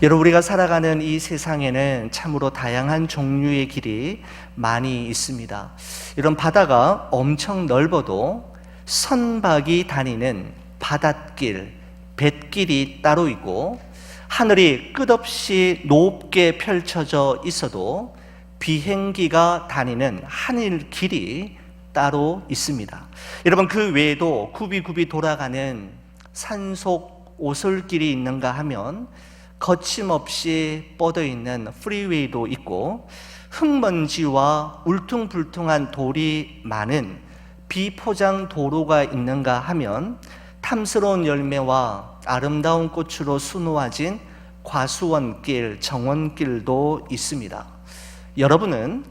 여러분, 우리가 살아가는 이 세상에는 참으로 다양한 종류의 길이 많이 있습니다. 이런 바다가 엄청 넓어도 선박이 다니는 바닷길, 뱃길이 따로 있고, 하늘이 끝없이 높게 펼쳐져 있어도 비행기가 다니는 하늘길이 따로 있습니다. 여러분, 그 외에도 굽이굽이 돌아가는 산속 오솔길이 있는가 하면 거침없이 뻗어있는 프리웨이도 있고, 흙먼지와 울퉁불퉁한 돌이 많은 비포장 도로가 있는가 하면 탐스러운 열매와 아름다운 꽃으로 수놓아진 과수원길, 정원길도 있습니다. 여러분은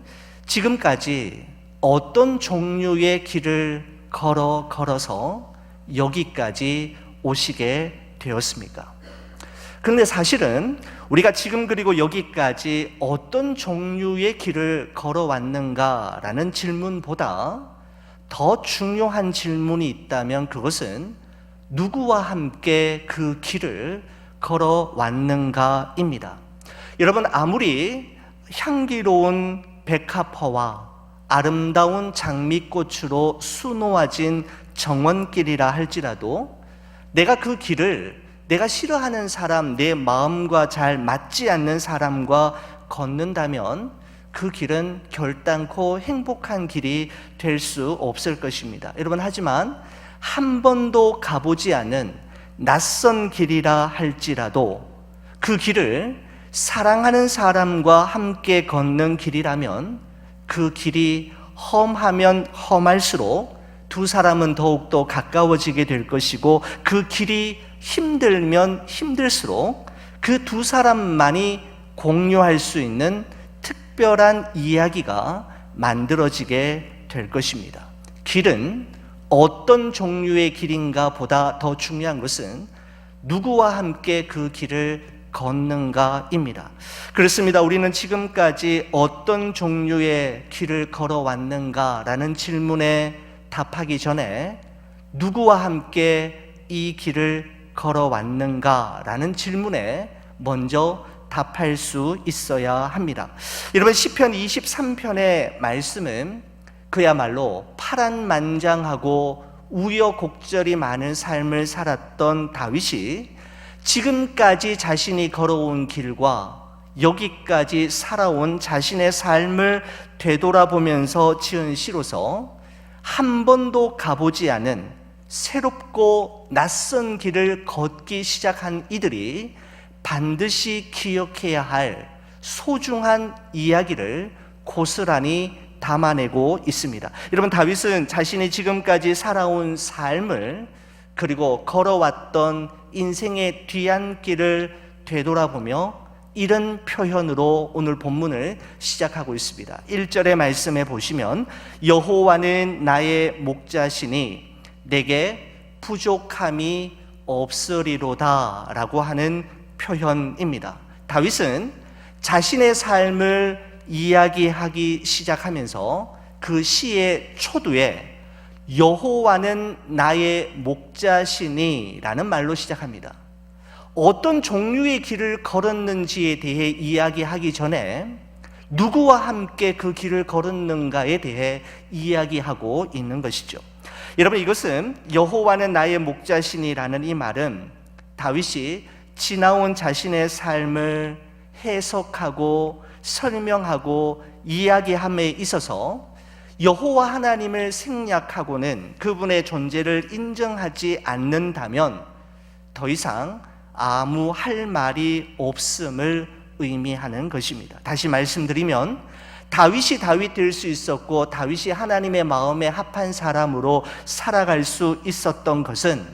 지금까지 어떤 종류의 길을 걸어서 여기까지 오시게 되었습니까? 그런데 사실은 우리가 지금 그리고 여기까지 어떤 종류의 길을 걸어왔는가라는 질문보다 더 중요한 질문이 있다면 그것은 누구와 함께 그 길을 걸어왔는가입니다. 여러분, 아무리 향기로운 백합화와 아름다운 장미꽃으로 수놓아진 정원길이라 할지라도 내가 그 길을 내가 싫어하는 사람, 내 마음과 잘 맞지 않는 사람과 걷는다면 그 길은 결단코 행복한 길이 될 수 없을 것입니다. 여러분, 하지만 한 번도 가보지 않은 낯선 길이라 할지라도 그 길을 사랑하는 사람과 함께 걷는 길이라면 그 길이 험하면 험할수록 두 사람은 더욱더 가까워지게 될 것이고, 그 길이 힘들면 힘들수록 그 두 사람만이 공유할 수 있는 특별한 이야기가 만들어지게 될 것입니다. 길은 어떤 종류의 길인가 보다 더 중요한 것은 누구와 함께 그 길을 걷는가입니다. 그렇습니다. 우리는 지금까지 어떤 종류의 길을 걸어왔는가라는 질문에 답하기 전에 누구와 함께 이 길을 걸어왔는가라는 질문에 먼저 답할 수 있어야 합니다. 여러분, 시편 23편의 말씀은 그야말로 파란만장하고 우여곡절이 많은 삶을 살았던 다윗이 지금까지 자신이 걸어온 길과 여기까지 살아온 자신의 삶을 되돌아보면서 지은 시로서 한 번도 가보지 않은 새롭고 낯선 길을 걷기 시작한 이들이 반드시 기억해야 할 소중한 이야기를 고스란히 담아내고 있습니다. 여러분, 다윗은 자신이 지금까지 살아온 삶을 그리고 걸어왔던 인생의 뒤안길을 되돌아보며 이런 표현으로 오늘 본문을 시작하고 있습니다. 1절의 말씀에 보시면 여호와는 나의 목자시니 내게 부족함이 없으리로다 라고 하는 표현입니다. 다윗은 자신의 삶을 이야기하기 시작하면서 그 시의 초두에 여호와는 나의 목자시니 라는 말로 시작합니다. 어떤 종류의 길을 걸었는지에 대해 이야기하기 전에 누구와 함께 그 길을 걸었는가에 대해 이야기하고 있는 것이죠. 여러분, 이것은 여호와는 나의 목자시니라는 이 말은 다윗이 지나온 자신의 삶을 해석하고 설명하고 이야기함에 있어서 여호와 하나님을 생략하고는 그분의 존재를 인정하지 않는다면 더 이상 아무 할 말이 없음을 의미하는 것입니다. 다시 말씀드리면 다윗이 다윗 될 수 있었고 다윗이 하나님의 마음에 합한 사람으로 살아갈 수 있었던 것은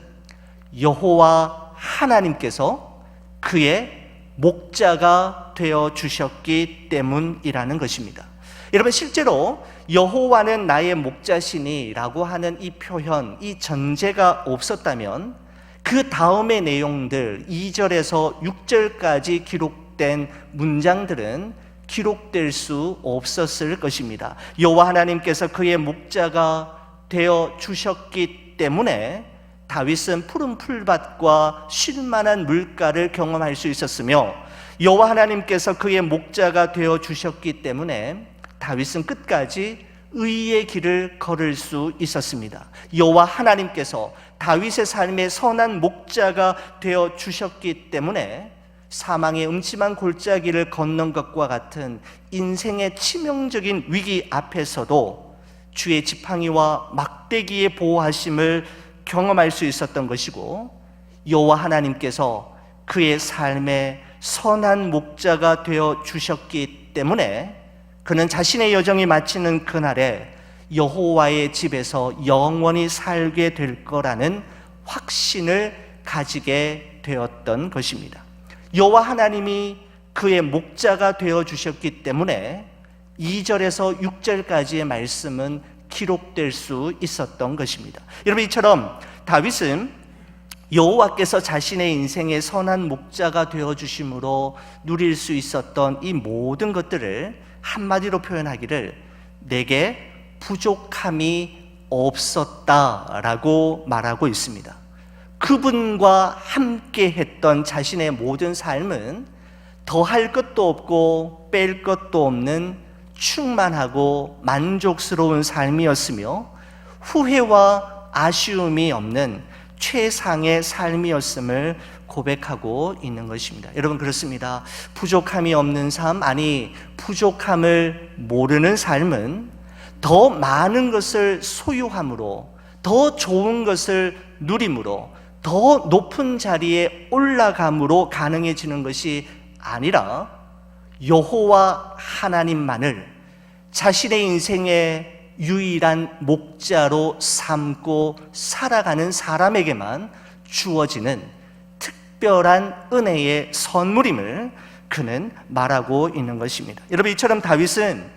여호와 하나님께서 그의 목자가 되어 주셨기 때문이라는 것입니다. 여러분, 실제로 여호와는 나의 목자시니 라고 하는 이 표현, 이 전제가 없었다면 그 다음의 내용들 2절에서 6절까지 기록된 문장들은 기록될 수 없었을 것입니다. 여호와 하나님께서 그의 목자가 되어 주셨기 때문에 다윗은 푸른 풀밭과 쉴만한 물가를 경험할 수 있었으며, 여호와 하나님께서 그의 목자가 되어 주셨기 때문에 다윗은 끝까지 의의 길을 걸을 수 있었습니다. 여호와 하나님께서 다윗의 삶에 선한 목자가 되어 주셨기 때문에 사망의 음침한 골짜기를 걷는 것과 같은 인생의 치명적인 위기 앞에서도 주의 지팡이와 막대기의 보호하심을 경험할 수 있었던 것이고, 여호와 하나님께서 그의 삶에 선한 목자가 되어 주셨기 때문에 그는 자신의 여정이 마치는 그날에 여호와의 집에서 영원히 살게 될 거라는 확신을 가지게 되었던 것입니다. 여호와 하나님이 그의 목자가 되어 주셨기 때문에 2절에서 6절까지의 말씀은 기록될 수 있었던 것입니다. 여러분, 이처럼 다윗은 여호와께서 자신의 인생의 선한 목자가 되어 주심으로 누릴 수 있었던 이 모든 것들을 한마디로 표현하기를 내게 부족함이 없었다라고 말하고 있습니다. 그분과 함께 했던 자신의 모든 삶은 더할 것도 없고 뺄 것도 없는 충만하고 만족스러운 삶이었으며 후회와 아쉬움이 없는 최상의 삶이었음을 고백하고 있는 것입니다. 여러분, 그렇습니다. 부족함이 없는 삶, 아니 부족함을 모르는 삶은 더 많은 것을 소유함으로, 더 좋은 것을 누림으로, 더 높은 자리에 올라감으로 가능해지는 것이 아니라 여호와 하나님만을 자신의 인생의 유일한 목자로 삼고 살아가는 사람에게만 주어지는 특별한 은혜의 선물임을 그는 말하고 있는 것입니다. 여러분, 이처럼 다윗은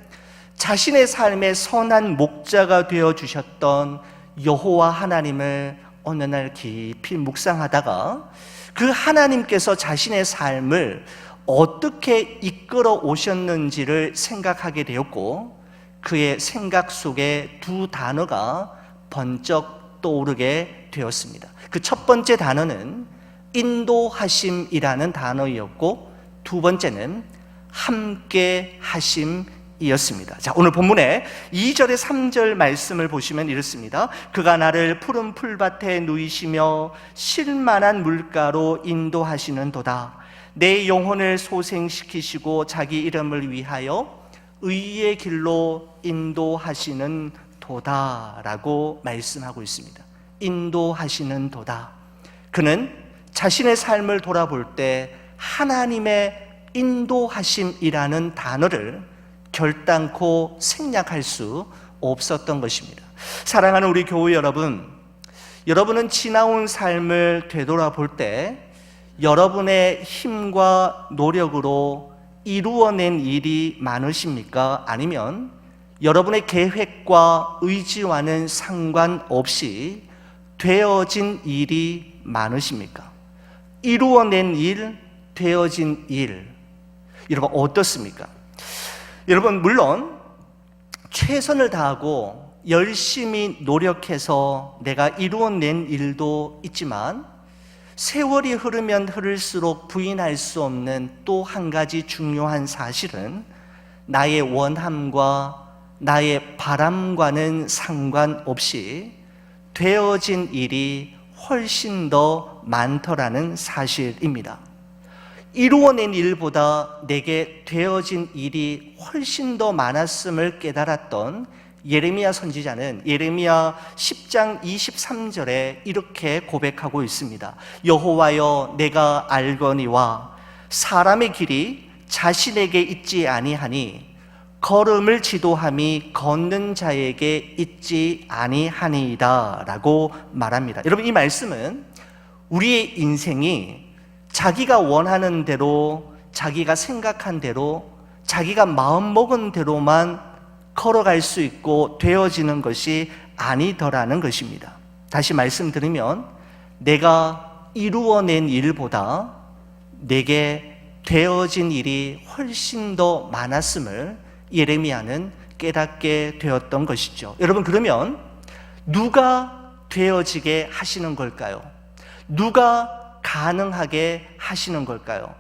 자신의 삶의 선한 목자가 되어 주셨던 여호와 하나님을 어느 날 깊이 묵상하다가 그 하나님께서 자신의 삶을 어떻게 이끌어 오셨는지를 생각하게 되었고, 그의 생각 속에 두 단어가 번쩍 떠오르게 되었습니다. 그 첫 번째 단어는 인도하심이라는 단어였고, 두 번째는 함께 하심이었습니다. 자, 오늘 본문의 2절에 3절 말씀을 보시면 이렇습니다. 그가 나를 푸른 풀밭에 누이시며 쉴만한 물가로 인도하시는 도다. 내 영혼을 소생시키시고 자기 이름을 위하여 의의 길로 인도하시는 도다라고 말씀하고 있습니다. 인도하시는 도다. 그는 자신의 삶을 돌아볼 때 하나님의 인도하심이라는 단어를 결단코 생략할 수 없었던 것입니다. 사랑하는 우리 교회 여러분, 여러분은 지나온 삶을 되돌아볼 때 여러분의 힘과 노력으로 이루어낸 일이 많으십니까? 아니면 여러분의 계획과 의지와는 상관없이 되어진 일이 많으십니까? 이루어낸 일, 되어진 일, 여러분 어떻습니까? 여러분, 물론 최선을 다하고 열심히 노력해서 내가 이루어낸 일도 있지만 세월이 흐르면 흐를수록 부인할 수 없는 또 한 가지 중요한 사실은 나의 원함과 나의 바람과는 상관없이 되어진 일이 훨씬 더 많더라는 사실입니다. 이루어낸 일보다 내게 되어진 일이 훨씬 더 많았음을 깨달았던 예레미야 선지자는 예레미야 10장 23절에 이렇게 고백하고 있습니다. 여호와여, 내가 알거니와 사람의 길이 자신에게 있지 아니하니 걸음을 지도함이 걷는 자에게 있지 아니하니이다 라고 말합니다. 여러분, 이 말씀은 우리의 인생이 자기가 원하는 대로, 자기가 생각한 대로, 자기가 마음먹은 대로만 걸어갈 수 있고 되어지는 것이 아니더라는 것입니다. 다시 말씀드리면 내가 이루어낸 일보다 내게 되어진 일이 훨씬 더 많았음을 예레미야는 깨닫게 되었던 것이죠. 여러분, 그러면 누가 되어지게 하시는 걸까요? 누가 가능하게 하시는 걸까요?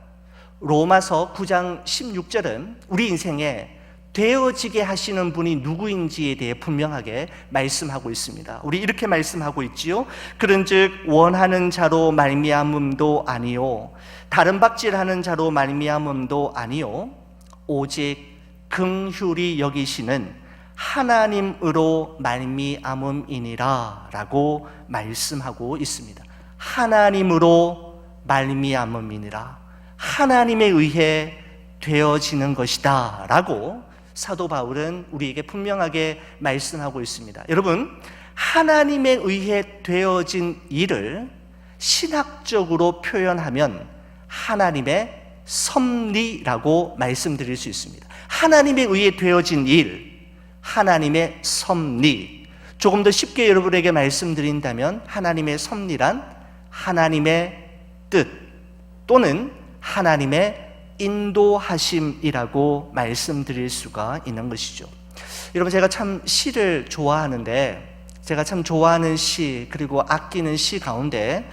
로마서 9장 16절은 우리 인생에 되어지게 하시는 분이 누구인지에 대해 분명하게 말씀하고 있습니다. 우리 이렇게 말씀하고 있지요. 그런즉 원하는 자로 말미암음도 아니요 다른 박질하는 자로 말미암음도 아니요 오직 긍휼히 여기시는 하나님으로 말미암음이니라 라고 말씀하고 있습니다. 하나님으로 말미암음이니라, 하나님에 의해 되어지는 것이다 라고 사도 바울은 우리에게 분명하게 말씀하고 있습니다. 여러분, 하나님에 의해 되어진 일을 신학적으로 표현하면 하나님의 섭리라고 말씀드릴 수 있습니다. 하나님에 의해 되어진 일, 하나님의 섭리. 조금 더 쉽게 여러분에게 말씀드린다면 하나님의 섭리란 하나님의 뜻 또는 하나님의 인도하심이라고 말씀드릴 수가 있는 것이죠. 여러분, 제가 참 시를 좋아하는데, 제가 참 좋아하는 시 그리고 아끼는 시 가운데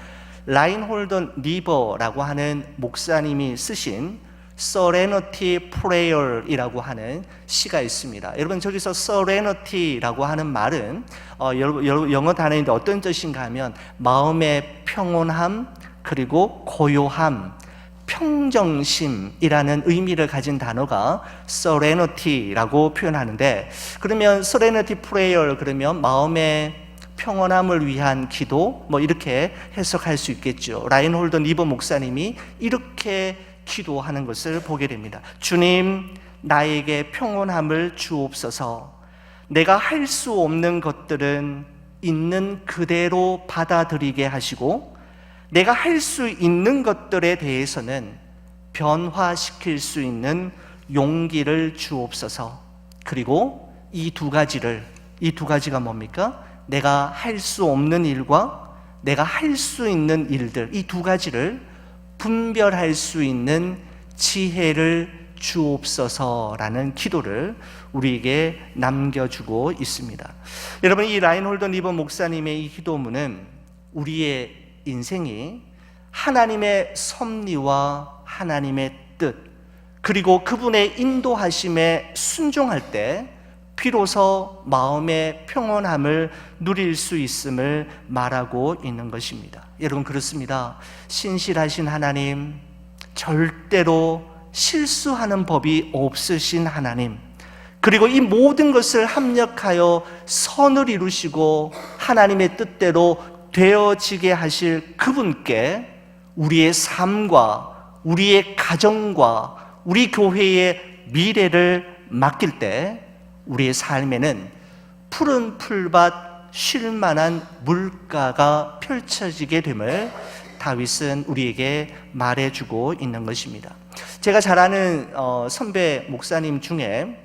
라인홀던 리버라고 하는 목사님이 쓰신 Serenity Prayer이라고 하는 시가 있습니다. 여러분, 저기서 Serenity라고 하는 말은 영어 단어인데 어떤 뜻인가 하면 마음의 평온함 그리고 고요함, 평정심이라는 의미를 가진 단어가 Serenity라고 표현하는데, 그러면 Serenity Prayer 그러면 마음의 평온함을 위한 기도, 뭐 이렇게 해석할 수 있겠죠. 라인홀던 리버 목사님이 이렇게 기도하는 것을 보게 됩니다. 주님, 나에게 평온함을 주옵소서. 내가 할 수 없는 것들은 있는 그대로 받아들이게 하시고, 내가 할 수 있는 것들에 대해서는 변화시킬 수 있는 용기를 주옵소서. 그리고 이 두 가지가 뭡니까? 내가 할 수 없는 일과 내가 할 수 있는 일들, 이 두 가지를 분별할 수 있는 지혜를 주옵소서라는 기도를 우리에게 남겨주고 있습니다. 여러분, 이 라인홀던 리버 목사님의 이 기도문은 우리의 인생이 하나님의 섭리와 하나님의 뜻 그리고 그분의 인도하심에 순종할 때 비로소 마음의 평온함을 누릴 수 있음을 말하고 있는 것입니다. 여러분, 그렇습니다. 신실하신 하나님, 절대로 실수하는 법이 없으신 하나님, 그리고 이 모든 것을 합력하여 선을 이루시고 하나님의 뜻대로 되어지게 하실 그분께 우리의 삶과 우리의 가정과 우리 교회의 미래를 맡길 때 우리의 삶에는 푸른 풀밭 쉴 만한 물가가 펼쳐지게 됨을 다윗은 우리에게 말해주고 있는 것입니다. 제가 잘 아는 선배 목사님 중에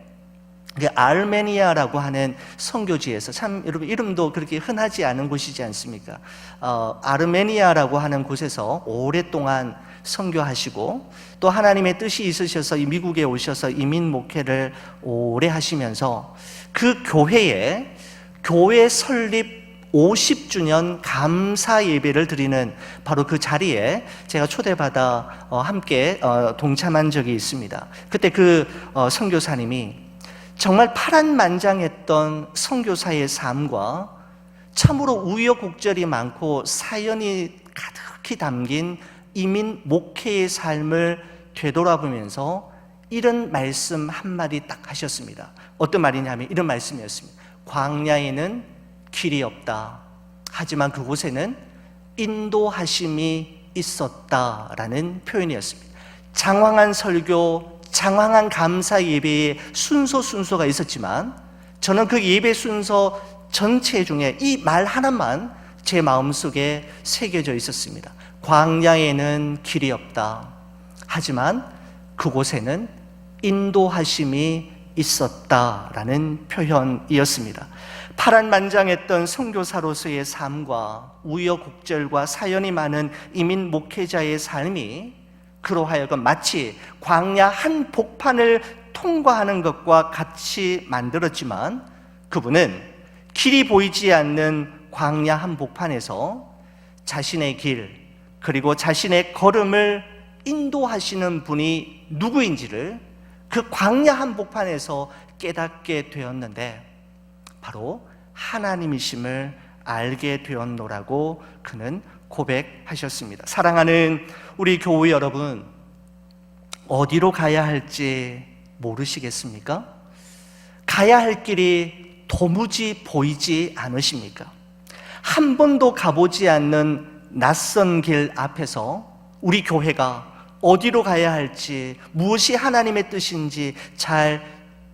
아르메니아라고 하는 선교지에서, 참 여러분 이름도 그렇게 흔하지 않은 곳이지 않습니까? 아르메니아라고 하는 곳에서 오랫동안 선교하시고 또 하나님의 뜻이 있으셔서 이 미국에 오셔서 이민 목회를 오래 하시면서 그 교회에 교회 설립 50주년 감사 예배를 드리는 바로 그 자리에 제가 초대받아 함께 동참한 적이 있습니다. 그때 그 선교사님이 정말 파란만장했던 선교사의 삶과 참으로 우여곡절이 많고 사연이 가득히 담긴 이민 목회의 삶을 되돌아보면서 이런 말씀 한마디 딱 하셨습니다. 어떤 말이냐면 이런 말씀이었습니다. 광야에는 길이 없다. 하지만 그곳에는 인도하심이 있었다라는 표현이었습니다. 장황한 설교, 장황한 감사 예배의 순서가 있었지만 저는 그 예배 순서 전체 중에 이 말 하나만 제 마음속에 새겨져 있었습니다. 광야에는 길이 없다. 하지만 그곳에는 인도하심이 있었다라는 표현이었습니다. 파란만장했던 선교사로서의 삶과 우여곡절과 사연이 많은 이민 목회자의 삶이 그로 하여금 마치 광야 한 복판을 통과하는 것과 같이 만들었지만 그분은 길이 보이지 않는 광야 한 복판에서 자신의 길 그리고 자신의 걸음을 인도하시는 분이 누구인지를 그 광야 한복판에서 깨닫게 되었는데 바로 하나님이심을 알게 되었노라고 그는 고백하셨습니다. 사랑하는 우리 교우 여러분, 어디로 가야 할지 모르시겠습니까? 가야 할 길이 도무지 보이지 않으십니까? 한 번도 가보지 않는 낯선 길 앞에서 우리 교회가 어디로 가야 할지, 무엇이 하나님의 뜻인지 잘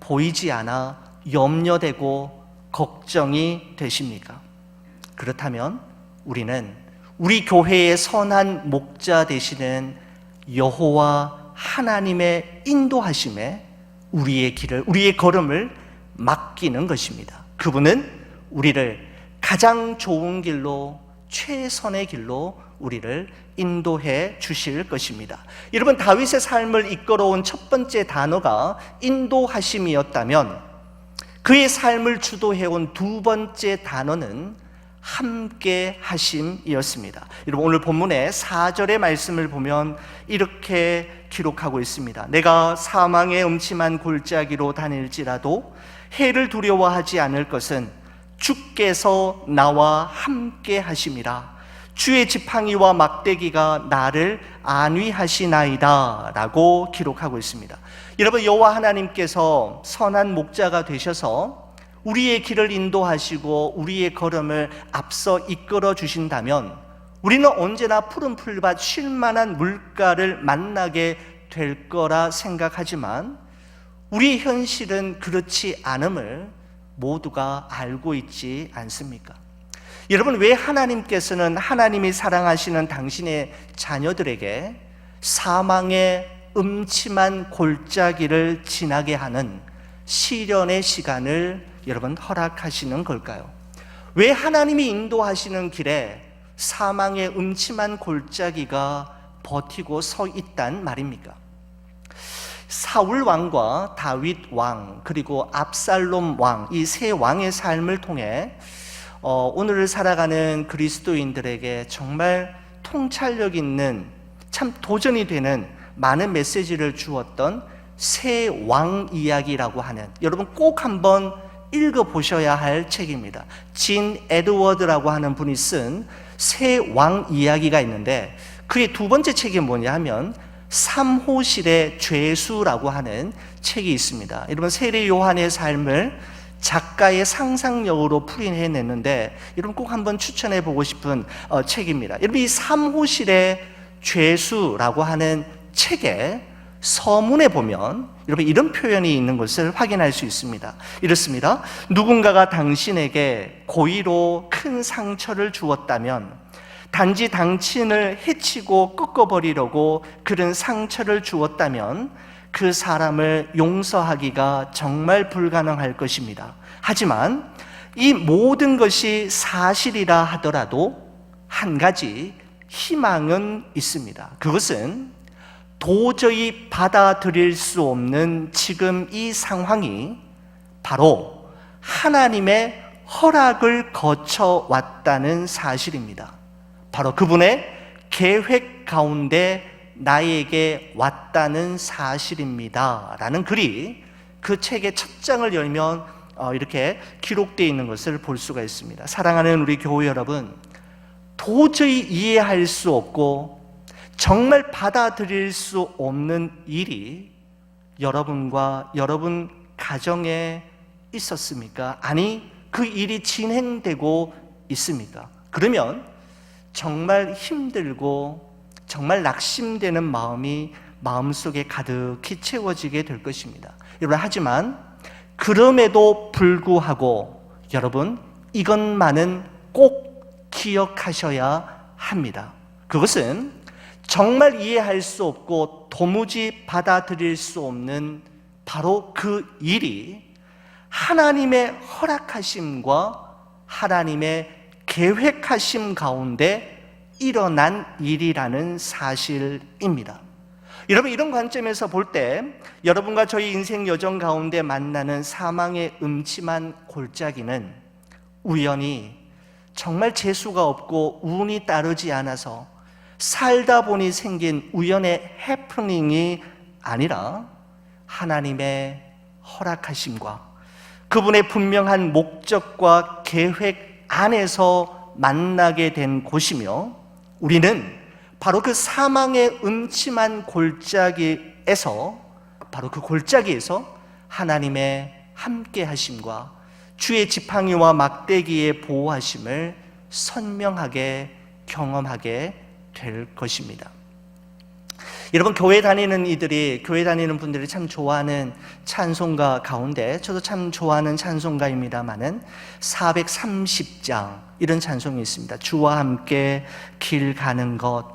보이지 않아 염려되고 걱정이 되십니까? 그렇다면 우리는 우리 교회의 선한 목자 되시는 여호와 하나님의 인도하심에 우리의 길을, 우리의 걸음을 맡기는 것입니다. 그분은 우리를 가장 좋은 길로, 최선의 길로 우리를 인도해 주실 것입니다. 여러분, 다윗의 삶을 이끌어온 첫 번째 단어가 인도하심이었다면 그의 삶을 주도해온 두 번째 단어는 함께 하심이었습니다. 여러분, 오늘 본문의 4절의 말씀을 보면 이렇게 기록하고 있습니다. 내가 사망의 음침한 골짜기로 다닐지라도 해를 두려워하지 않을 것은 주께서 나와 함께 하심이라. 주의 지팡이와 막대기가 나를 안위하시나이다 라고 기록하고 있습니다. 여러분, 여호와 하나님께서 선한 목자가 되셔서 우리의 길을 인도하시고 우리의 걸음을 앞서 이끌어 주신다면 우리는 언제나 푸른 풀밭 쉴만한 물가를 만나게 될 거라 생각하지만 우리의 현실은 그렇지 않음을 모두가 알고 있지 않습니까? 여러분, 왜 하나님께서는 하나님이 사랑하시는 당신의 자녀들에게 사망의 음침한 골짜기를 지나게 하는 시련의 시간을 여러분 허락하시는 걸까요? 왜 하나님이 인도하시는 길에 사망의 음침한 골짜기가 버티고 서 있단 말입니까? 사울 왕과 다윗 왕 그리고 압살롬 왕, 이 세 왕의 삶을 통해 오늘을 살아가는 그리스도인들에게 정말 통찰력 있는, 참 도전이 되는 많은 메시지를 주었던 세 왕 이야기라고 하는, 여러분 꼭 한번 읽어보셔야 할 책입니다. 진 에드워드라고 하는 분이 쓴 세 왕 이야기가 있는데 그의 두 번째 책이 뭐냐 하면 삼호실의 죄수라고 하는 책이 있습니다. 여러분, 세례 요한의 삶을 작가의 상상력으로 풀이해냈는데 여러분 꼭 한번 추천해 보고 싶은 책입니다. 여러분, 이 삼호실의 죄수라고 하는 책에 서문에 보면 여러분 이런 표현이 있는 것을 확인할 수 있습니다. 이렇습니다. 누군가가 당신에게 고의로 큰 상처를 주었다면 단지 당신을 해치고 꺾어버리려고 그런 상처를 주었다면 그 사람을 용서하기가 정말 불가능할 것입니다. 하지만 이 모든 것이 사실이라 하더라도 한 가지 희망은 있습니다. 그것은 도저히 받아들일 수 없는 지금 이 상황이 바로 하나님의 허락을 거쳐왔다는 사실입니다. 바로 그분의 계획 가운데 나에게 왔다는 사실입니다 라는 글이 그 책의 첫 장을 열면 이렇게 기록되어 있는 것을 볼 수가 있습니다. 사랑하는 우리 교회 여러분, 도저히 이해할 수 없고 정말 받아들일 수 없는 일이 여러분과 여러분 가정에 있었습니까? 아니, 그 일이 진행되고 있습니까? 그러면 정말 힘들고 정말 낙심되는 마음이 마음속에 가득히 채워지게 될 것입니다. 여러분, 하지만 그럼에도 불구하고 여러분, 이것만은 꼭 기억하셔야 합니다. 그것은 정말 이해할 수 없고 도무지 받아들일 수 없는 바로 그 일이 하나님의 허락하심과 하나님의 계획하심 가운데 일어난 일이라는 사실입니다. 여러분, 이런 관점에서 볼 때 여러분과 저희 인생 여정 가운데 만나는 사망의 음침한 골짜기는 우연히 정말 재수가 없고 운이 따르지 않아서 살다 보니 생긴 우연의 해프닝이 아니라 하나님의 허락하심과 그분의 분명한 목적과 계획 안에서 만나게 된 곳이며, 우리는 바로 그 사망의 음침한 골짜기에서, 바로 그 골짜기에서 하나님의 함께 하심과 주의 지팡이와 막대기의 보호하심을 선명하게 경험하게 될 것입니다. 여러분, 교회 다니는 분들이 참 좋아하는 찬송가 가운데 저도 참 좋아하는 찬송가입니다마는 430장 이런 찬송이 있습니다. 주와 함께 길 가는 것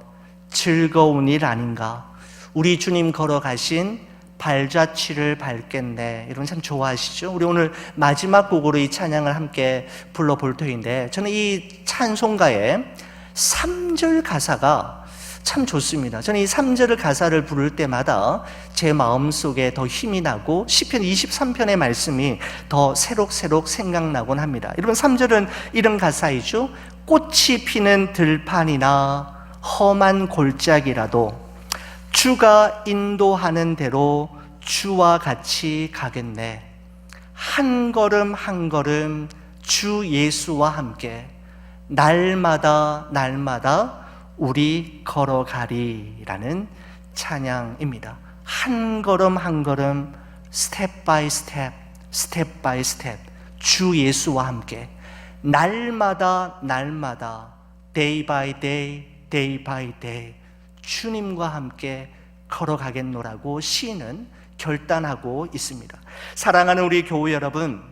즐거운 일 아닌가, 우리 주님 걸어가신 발자취를 밟겠네. 여러분 참 좋아하시죠? 우리 오늘 마지막 곡으로 이 찬양을 함께 불러볼 터인데, 저는 이 찬송가의 3절 가사가 참 좋습니다. 저는 이 3절의 가사를 부를 때마다 제 마음속에 더 힘이 나고 시편 23편의 말씀이 더 새록새록 생각나곤 합니다. 여러분, 3절은 이런 가사이죠. 꽃이 피는 들판이나 험한 골짜기라도 주가 인도하는 대로 주와 같이 가겠네. 한 걸음 한 걸음 주 예수와 함께 날마다 우리 걸어가리라는 찬양입니다. 한 걸음 한 걸음, 스텝 바이 스텝 주 예수와 함께 날마다 day by day 주님과 함께 걸어가겠노라고 시인은 결단하고 있습니다. 사랑하는 우리 교회 여러분,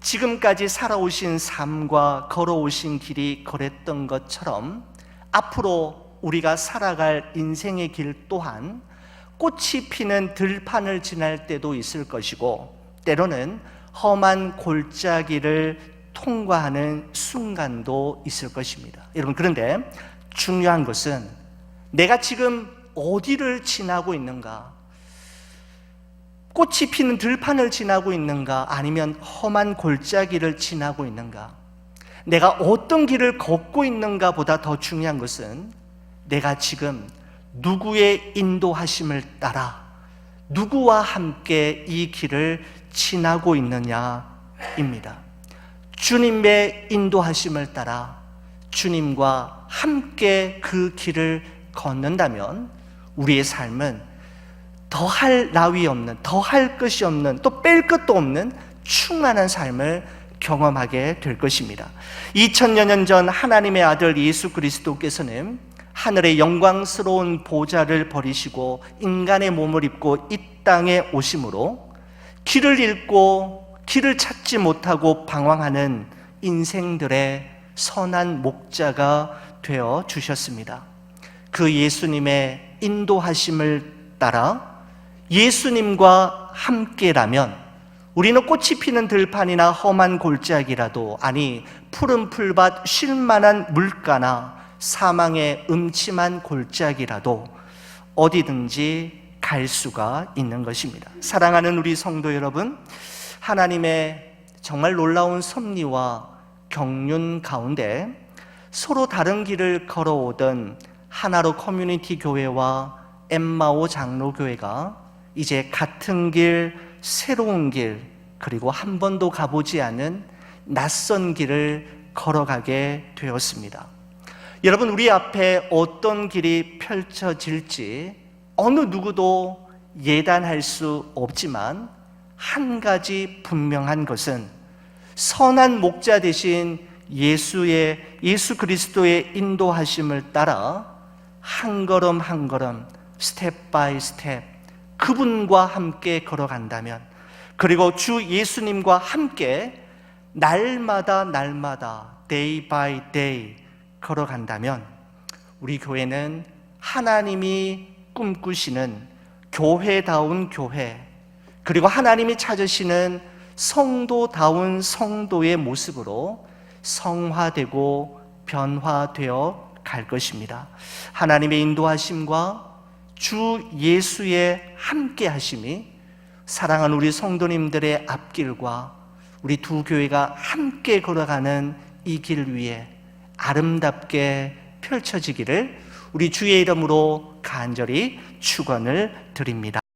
지금까지 살아오신 삶과 걸어오신 길이 그랬던 것처럼 앞으로 우리가 살아갈 인생의 길 또한 꽃이 피는 들판을 지날 때도 있을 것이고, 때로는 험한 골짜기를 통과하는 순간도 있을 것입니다. 여러분, 그런데 중요한 것은 내가 지금 어디를 지나고 있는가, 꽃이 피는 들판을 지나고 있는가, 아니면 험한 골짜기를 지나고 있는가, 내가 어떤 길을 걷고 있는가 보다 더 중요한 것은 내가 지금 누구의 인도하심을 따라 누구와 함께 이 길을 지나고 있느냐입니다. 주님의 인도하심을 따라 주님과 함께 그 길을 걷는다면 우리의 삶은 더할 나위 없는, 더할 것이 없는, 또 뺄 것도 없는 충만한 삶을 경험하게 될 것입니다. 2000여 년 전 하나님의 아들 예수 그리스도께서는 하늘의 영광스러운 보좌를 버리시고 인간의 몸을 입고 이 땅에 오심으로 길을 잃고 길을 찾지 못하고 방황하는 인생들의 선한 목자가 되어 주셨습니다. 그 예수님의 인도하심을 따라 예수님과 함께라면 우리는 꽃이 피는 들판이나 험한 골짜기라도, 아니 푸른 풀밭 쉴만한 물가나 사망의 음침한 골짜기라도 어디든지 갈 수가 있는 것입니다. 사랑하는 우리 성도 여러분, 하나님의 정말 놀라운 섭리와 경륜 가운데 서로 다른 길을 걸어오던 하나로 커뮤니티 교회와 엠마오 장로교회가 이제 같은 길, 새로운 길, 그리고 한 번도 가보지 않은 낯선 길을 걸어가게 되었습니다. 여러분, 우리 앞에 어떤 길이 펼쳐질지 어느 누구도 예단할 수 없지만 한 가지 분명한 것은 선한 목자 되신 예수 그리스도의 인도하심을 따라 한 걸음 한 걸음, 스텝 바이 스텝 그분과 함께 걸어간다면, 그리고 주 예수님과 함께 날마다 day by day 걸어간다면 우리 교회는 하나님이 꿈꾸시는 교회다운 교회, 그리고 하나님이 찾으시는 성도다운 성도의 모습으로 성화되고 변화되어 갈 것입니다. 하나님의 인도하심과 주 예수의 함께 하심이 사랑하는 우리 성도님들의 앞길과 우리 두 교회가 함께 걸어가는 이 길 위에 아름답게 펼쳐지기를 우리 주의 이름으로 간절히 축원을 드립니다.